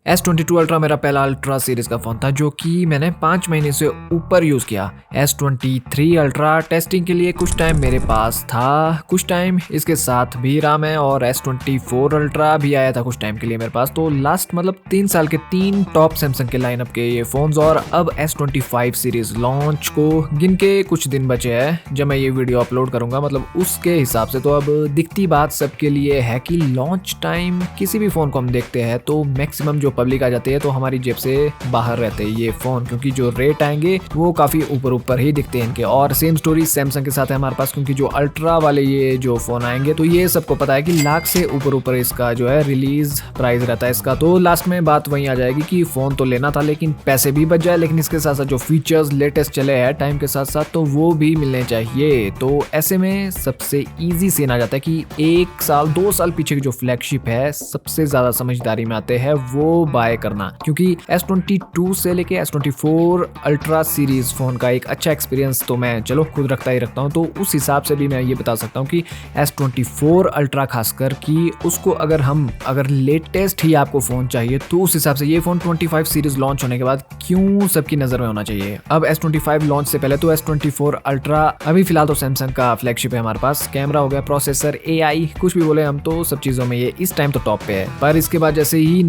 S22 ultra मेरा पहला ultra series का फ़ोन था जो कि मैंने 5 महीने से ऊपर यूज़ किया। S23 अल्ट्रा टेस्टिंग के लिए कुछ टाइम मेरे पास था, कुछ टाइम इसके साथ भी रहा मैं, और S24 अल्ट्रा भी आया था कुछ टाइम के लिए मेरे पास। तो लास्ट 3 साल के 3 टॉप सैमसंग के लाइनअप के ये फ़ोन्स, और अब S25 सीरीज़ लॉन्च को गिन के कुछ दिन बचे हैं जब मैं ये वीडियो अपलोड करूँगा। उसके हिसाब से तो अब दिखती बात सबके लिए है कि लॉन्च टाइम किसी भी फ़ोन को हम देखते हैं तो मैक्सिमम जो पब्लिक आ जाती है तो हमारी जेब से बाहर रहते हैं ये फोन, क्योंकि जो रेट आएंगे वो काफी ऊपर ऊपर ही दिखते हैं इनके। और सेम स्टोरी सैमसंग के साथ है हमारे पास, क्योंकि जो अल्ट्रा वाले ये जो फोन आएंगे तो ये सबको पता है कि लाख से ऊपर ऊपर इसका जो है रिलीज प्राइस रहता है इसका। तो लास्ट में बात वही आ जाएगी कि फोन तो लेना था लेकिन पैसे भी बच जाए, लेकिन इसके साथ साथ जो फीचर्स लेटेस्ट चले हैं टाइम के साथ साथ तो वो भी मिलने चाहिए। तो ऐसे में सबसे ईजी सीन आ जाता है कि 1 साल 2 साल पीछे की जो फ्लैगशिप है सबसे ज्यादा समझदारी में आते हैं वो बाय करना, क्योंकि S22 से लेके S24 अल्ट्रा सीरीज फोन का एक अच्छा एक्सपीरियंस तो मैं चलो खुद रखता ही रखता हूँ। तो उस हिसाब से भी मैं ये बता सकता हूँ कि S24 अल्ट्रा खासकर कि उसको अगर लेटेस्ट ही आपको फोन चाहिए तो उस हिसाब से ये फोन 25 सीरीज लॉन्च होने के बाद क्यों सबकी नजर में होना चाहिए। अब S25 लॉन्च से पहले तो S24 अल्ट्रा अभी फिलहाल तो सैमसंग का फ्लैगशिप है हमारे पास। कैमरा हो गया, प्रोसेसर, AI, कुछ भी बोले हम तो सब चीजों में ये इस टाइम तो टॉप पे है। पर इसके बाद जैसे ही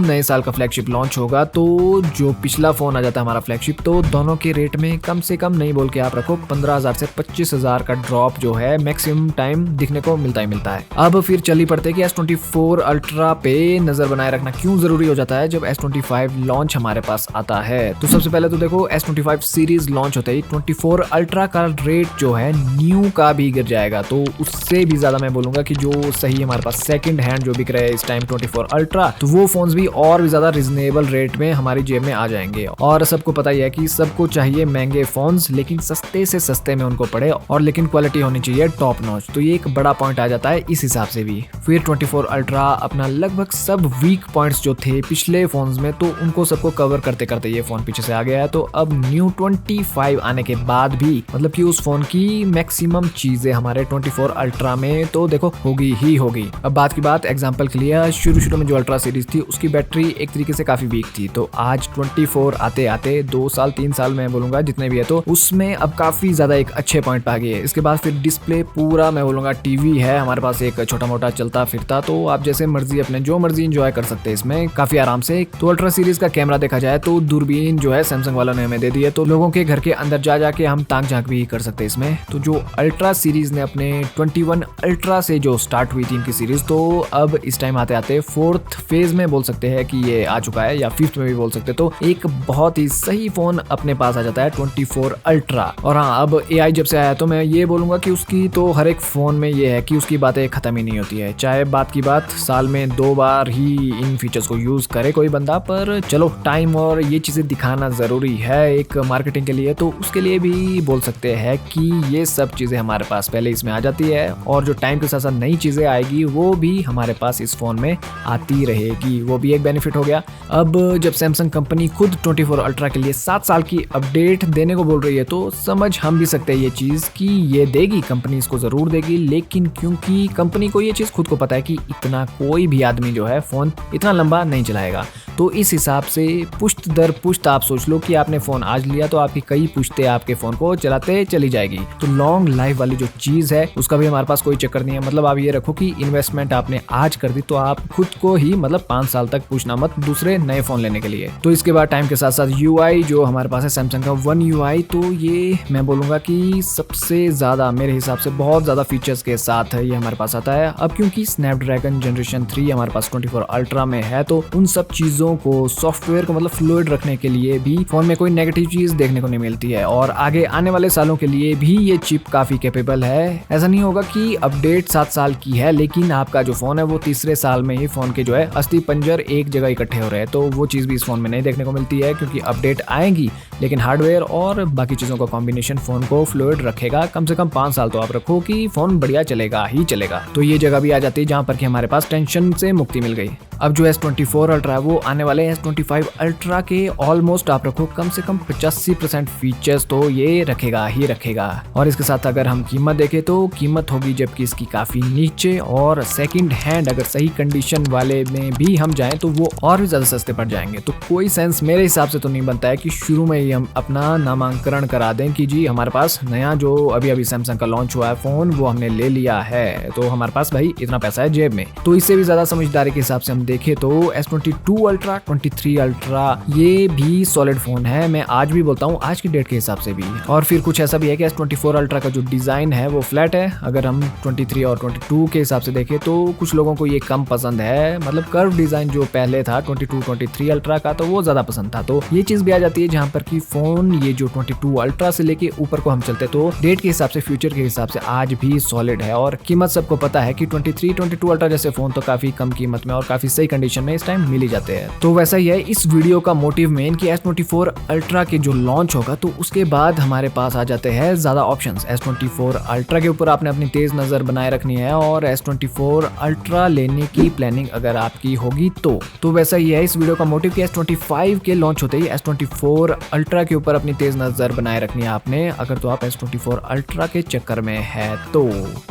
नए साल का फ्लैगशिप लॉन्च होगा तो जो पिछला फोन आ जाता है हमारा फ्लैगशिप, तो दोनों के रेट में कम से कम नहीं बोल के आप रखो 15,000 से 25,000 का ड्रॉप जो है मैक्सिमम टाइम दिखने को मिलता है। अब फिर चली पड़ते कि S24 अल्ट्रा पे नजर बनाए रखना क्यों जरूरी हो जाता है जब S25 लॉन्च हमारे पास आता है। तो सबसे पहले तो देखो S25 सीरीज लॉन्च होते ही 24 अल्ट्रा का रेट जो है न्यू का भी गिर जाएगा। तो उससे भी ज्यादा मैं बोलूंगा कि जो सही हमारे पास सेकंड हैंड जो बिक रहा है इस टाइम 24 अल्ट्रा, तो वो फोन्स भी और भी ज्यादा रिजनेबल रेट में हमारी जेब में आ जाएंगे। और सबको पता ही है कि सबको चाहिए महंगे फोन्स लेकिन सस्ते से सस्ते में उनको पड़े, और लेकिन क्वालिटी होनी चाहिए टॉप नॉच। तो ये एक बड़ा पॉइंट आ जाता है इस हिसाब से भी। फिर 24 अल्ट्रा अपना लगभग सब वीक पॉइंट्स जो थे पिछले फोन्स में तो उनको सबको कवर करते करते ये फोन पीछे से आ गया है। तो अब न्यू 25 आने के बाद भी कि उस फोन की मैक्सिमम चीजें हमारे 24 अल्ट्रा में तो देखो होगी ही होगी। अब बात की बात एग्जांपल के लिए शुरू में जो अल्ट्रा सीरीज थी उसकी बैटरी एक तरीके से काफी वीक थी, तो आज 24 आते आते 2 साल 3 साल मैं बोलूंगा जितने भी है तो उसमें अब काफी ज्यादा एक अच्छे पॉइंट पे आ गई है। इसके बाद फिर डिस्प्ले पूरा मैं बोलूंगा टीवी है हमारे पास, एक छोटा मोटा चलता फिरता, तो आप जैसे मर्जी अपने जो मर्जी इंजॉय कर सकते हैं इसमें काफी आराम से। तो अल्ट्रा सीरीज का कैमरा देखा जाए तो दूरबीन जो है सैमसंग वालों ने हमें दे दी है, तो लोगों के घर के अंदर जा जाके हम ताक झांक भी कर सकते हैं इसमें। तो जो अल्ट्रा सीरीज ने अपने 21 अल्ट्रा से जो स्टार्ट हुई थी इनकी सीरीज, तो अब इस टाइम आते आते 4th फेज में बोल सकते हैं कि ये आ चुका है, या 5th में भी बोल सकते हैं। तो एक बहुत ही सही फोन अपने पास आ जाता है 24 अल्ट्रा। और हाँ, अब AI जब से आया तो मैं ये बोलूंगा कि उसकी तो हर एक फोन में ये है कि उसकी बातें खत्म ही नहीं होती है, चाहे बात की बात साल में 2 बार ही इन फीचर्स को यूज करे कोई बंदा, पर चलो टाइम और ये चीजें दिखाना जरूरी है एक मार्केटिंग के लिए, तो उसके लिए भी बोल सकते हैं कि ये सब चीजें हमारे पास पहले इसमें आ जाती है, और जो टाइम के साथ साथ नई चीजें आएगी वो भी हमारे पास इस फोन में आती रहेगी, वो भी एक बेनिफिट हो गया। अब जब सैमसंग कंपनी खुद 24 अल्ट्रा के लिए 7 साल की अपडेट देने को बोल रही है तो समझ हम भी सकते हैं ये चीज कि ये देगी कंपनी, इसको जरूर देगी, लेकिन क्योंकि कंपनी को ये चीज खुद को पता है कि इतना कोई भी आदमी जो है फोन इतना लंबा नहीं चलाएगा, तो इस हिसाब से पुश्त दर पुश्त आप सोच लो कि आपने फोन आज लिया तो आपकी कई पुश्ते आपके फोन को चलाते चली जाएगी। तो लॉन्ग लाइफ वाली जो चीज है उसका भी हमारे पास कोई चक्कर नहीं है। आप ये रखो कि इन्वेस्टमेंट आपने आज कर दी तो आप खुद को ही 5 साल तक पूछना मत दूसरे नए फोन लेने के लिए। तो इसके बाद टाइम के साथ साथ UI जो हमारे पास है सैमसंग का One UI, तो ये मैं बोलूंगा कि सबसे ज्यादा मेरे हिसाब से बहुत ज्यादा फीचर्स के साथ है ये हमारे पास आता है। अब क्योंकि स्नैपड्रैगन जनरेशन 3 हमारे पास 24 अल्ट्रा में है तो उन सब चीजों को सॉफ्टवेयर को फ्लूइड रखने के लिए भी फोन में कोई नेगेटिव चीज देखने को नहीं मिलती है, और आगे आने वाले सालों के लिए भी ये चिप काफी कैपेबल है। ऐसा नहीं होगा कि अपडेट 7 साल की है लेकिन आपका जो फोन है वो तीसरे साल में ही फोन के जो है अस्थि पंजर एक जगह इकट्ठे हो रहे हैं, तो वो चीज भी इस फोन में नहीं देखने को मिलती है, क्योंकि अपडेट आएगी लेकिन हार्डवेयर और बाकी चीजों का कॉम्बिनेशन फोन को फ्लूइड रखेगा। कम से कम 5 साल तो आप रखो कि फोन बढ़िया चलेगा ही चलेगा। तो ये जगह भी आ जाती है जहां पर कि हमारे पास टेंशन से मुक्ति मिल गई। अब जो S24 अल्ट्रा है वो आने वाले S25 अल्ट्रा के ऑलमोस्ट आप रखो कम से कम 85% फीचर्स तो ये रखेगा ही रखेगा। और इसके साथ अगर हम कीमत देखें तो कीमत होगी जबकि इसकी काफ़ी नीचे, और सेकंड हैंड अगर सही कंडीशन वाले में भी हम जाएं तो वो और भी ज़्यादा सस्ते पड़ जाएंगे। तो कोई सेंस मेरे हिसाब से तो नहीं बनता है कि शुरू में ही हम अपना नामांकन करा दें कि जी हमारे पास नया जो अभी सैमसंग का लॉन्च हुआ है फ़ोन वो हमने ले लिया है, तो हमारे पास भाई इतना पैसा है जेब में। तो इससे भी ज़्यादा समझदारी के हिसाब से हम देखें तो S22 अल्ट्रा 23 अल्ट्रा ये भी सॉलिड फ़ोन है, मैं आज भी बोलता हूँ आज की डेट के हिसाब से भी। और फिर कुछ ऐसा भी है कि S24 अल्ट्रा का जो डिज़ाइन है वो फ्लैट है। अगर हम 23 और 22 के हिसाब से देखें तो कुछ लोगों को ये कम पसंद है, मतलब कर्व डिज़ाइन जो पहले था 23 अल्ट्रा का तो वो ज़्यादा पसंद था। तो ये चीज़ भी आ जाती है जहाँ पर कि फ़ोन ये जो 22 अल्ट्रा से लेके ऊपर को हम चलते तो डेट के हिसाब से फ्यूचर के हिसाब से आज भी सॉलिड है। और कीमत सबको पता है कि 22 अल्ट्रा जैसे फ़ोन तो काफ़ी कम कीमत में और काफ़ी सही कंडीशन में इस टाइम मिल ही जाते हैं। तो वैसा ही है इस वीडियो का मोटिव मेन कि S24 अल्ट्रा के जो लॉन्च होगा तो उसके बाद हमारे पास आ जाते हैं ज़्यादा ऑप्शंस। S24 अल्ट्रा के ऊपर आपने अपनी तेज़ नज़र बनाए रखनी है और S24 अल्ट्रा लेने की प्लानिंग अगर आपकी होगी तो वैसा ही है इस वीडियो का मोटिव कि S25 के लॉन्च होते ही S24 अल्ट्रा के ऊपर अपनी तेज़ नज़र बनाए रखनी है आपने, अगर तो आप S24 अल्ट्रा के चक्कर में है। तो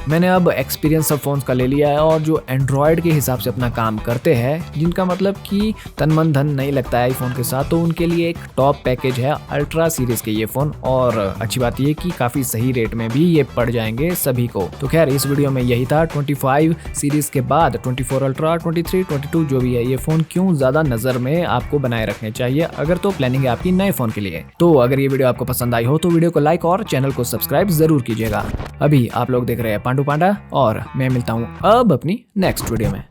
मैंने अब एक्सपीरियंस सब फोन्स का ले लिया है और जो एंड्रॉयड के हिसाब से अपना काम करते हैं, जिनका मतलब कि तन मन धन नहीं लगता है आईफोन के साथ, तो उनके लिए एक टॉप पैकेज है अल्ट्रा सीरीज के ये फ़ोन। और अच्छी बात ये कि काफ़ी सही रेट में भी ये पड़ जाएंगे सभी को। तो खैर इस वीडियो में यही था। 25 सीरीज के बाद 24 अल्ट्रा 23 22 जो भी है ये फ़ोन क्यों ज़्यादा नज़र में आपको बनाए रखने चाहिए अगर तो प्लानिंग है आपकी नए फ़ोन के लिए। तो अगर ये वीडियो आपको पसंद आई हो तो वीडियो को लाइक और चैनल को सब्सक्राइब जरूर कीजिएगा। अभी आप लोग देख रहे हैं पांडू पांडा और मैं मिलता हूँ अब अपनी नेक्स्ट वीडियो में।